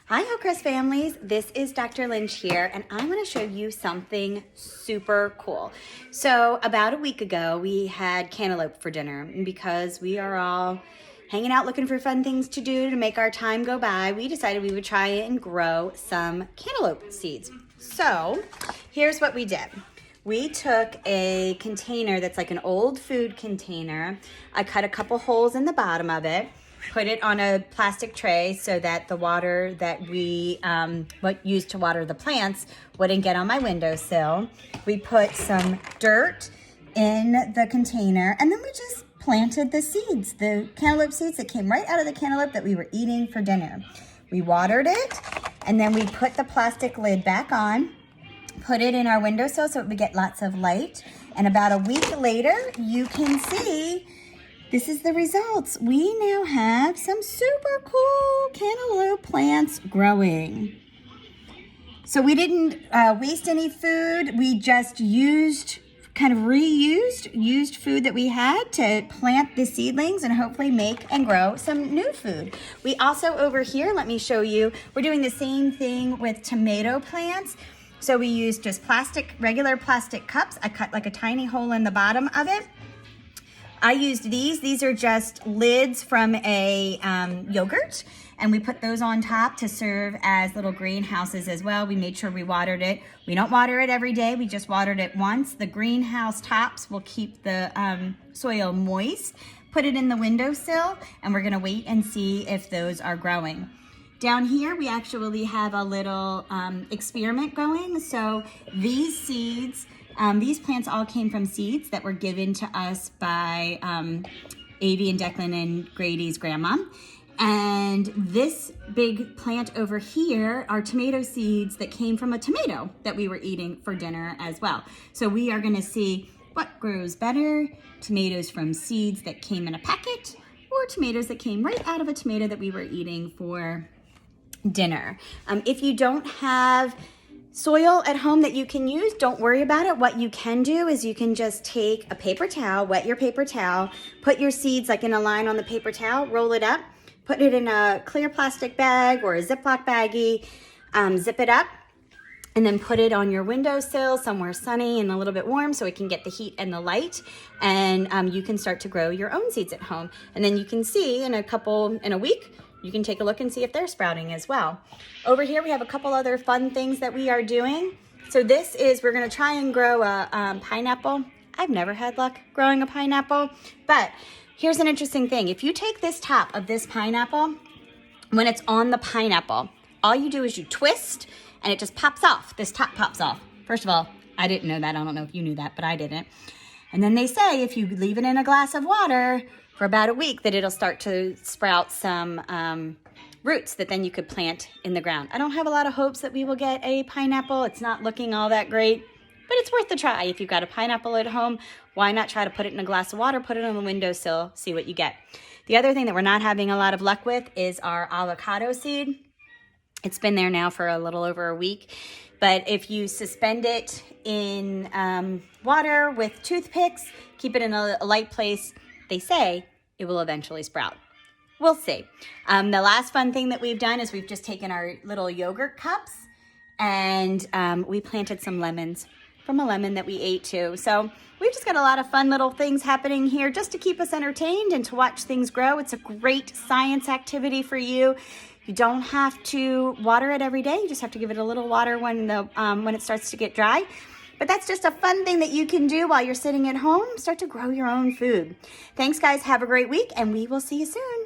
Hi Hillcrest families, this is Dr. Lynch here, and I want to show you something super cool. So about a week ago, we had cantaloupe for dinner, and because we are all hanging out looking for fun things to do to make our time go by, we decided we would try and grow some cantaloupe seeds. So here's what we did. We took a container that's like an old food container. I cut a couple holes in the bottom of it, put it on a plastic tray so that the water that we used to water the plants wouldn't get on my windowsill. We put some dirt in the container, and then we just planted the seeds, the cantaloupe seeds that came right out of the cantaloupe that we were eating for dinner. We watered it, and then we put the plastic lid back on, put it in our windowsill so it would get lots of light. And about a week later, you can see this is the results. We now have some super cool cantaloupe plants growing. So we didn't waste any food. We just used food that we had to plant the seedlings and hopefully make and grow some new food. We also over here, let me show you, we're doing the same thing with tomato plants. So we used just regular plastic cups. I cut like a tiny hole in the bottom of it. I used these. These are just lids from a yogurt, and we put those on top to serve as little greenhouses as well. We made sure we watered it. We don't water it every day. We just watered it once. The greenhouse tops will keep the soil moist. Put it in the windowsill, and we're gonna wait and see if those are growing. Down here, we actually have a little experiment going. So these seeds, these plants all came from seeds that were given to us by Avi and Declan and Grady's grandma. And this big plant over here are tomato seeds that came from a tomato that we were eating for dinner as well. So we are gonna see what grows better, tomatoes from seeds that came in a packet or tomatoes that came right out of a tomato that we were eating for dinner. If you don't have soil at home that you can use, don't worry about it. What you can do is you can just take a paper towel, wet your paper towel, put your seeds like in a line on the paper towel, roll it up, put it in a clear plastic bag or a Ziploc baggie, zip it up, and then put it on your windowsill somewhere sunny and a little bit warm so it can get the heat and the light, and you can start to grow your own seeds at home. And then you can see in a week, you can take a look and see if they're sprouting as well. Over here, we have a couple other fun things that we are doing. So we're gonna try and grow a pineapple. I've never had luck growing a pineapple, but here's an interesting thing. If you take this top of this pineapple, when it's on the pineapple, all you do is you twist and it just pops off. This top pops off. First of all, I didn't know that. I don't know if you knew that, but I didn't. And then they say if you leave it in a glass of water for about a week, that it'll start to sprout some roots that then you could plant in the ground. I don't have a lot of hopes that we will get a pineapple. It's not looking all that great, but it's worth a try. If you've got a pineapple at home, why not try to put it in a glass of water, put it on the windowsill, see what you get. The other thing that we're not having a lot of luck with is our avocado seed. It's been there now for a little over a week, but if you suspend it in water with toothpicks, keep it in a light place, they say it will eventually sprout. We'll see. The last fun thing that we've done is we've just taken our little yogurt cups and we planted some lemons from a lemon that we ate too. So we've just got a lot of fun little things happening here just to keep us entertained and to watch things grow. It's a great science activity for you. You don't have to water it every day. You just have to give it a little water when it starts to get dry. But that's just a fun thing that you can do while you're sitting at home. Start to grow your own food. Thanks, guys. Have a great week, and we will see you soon.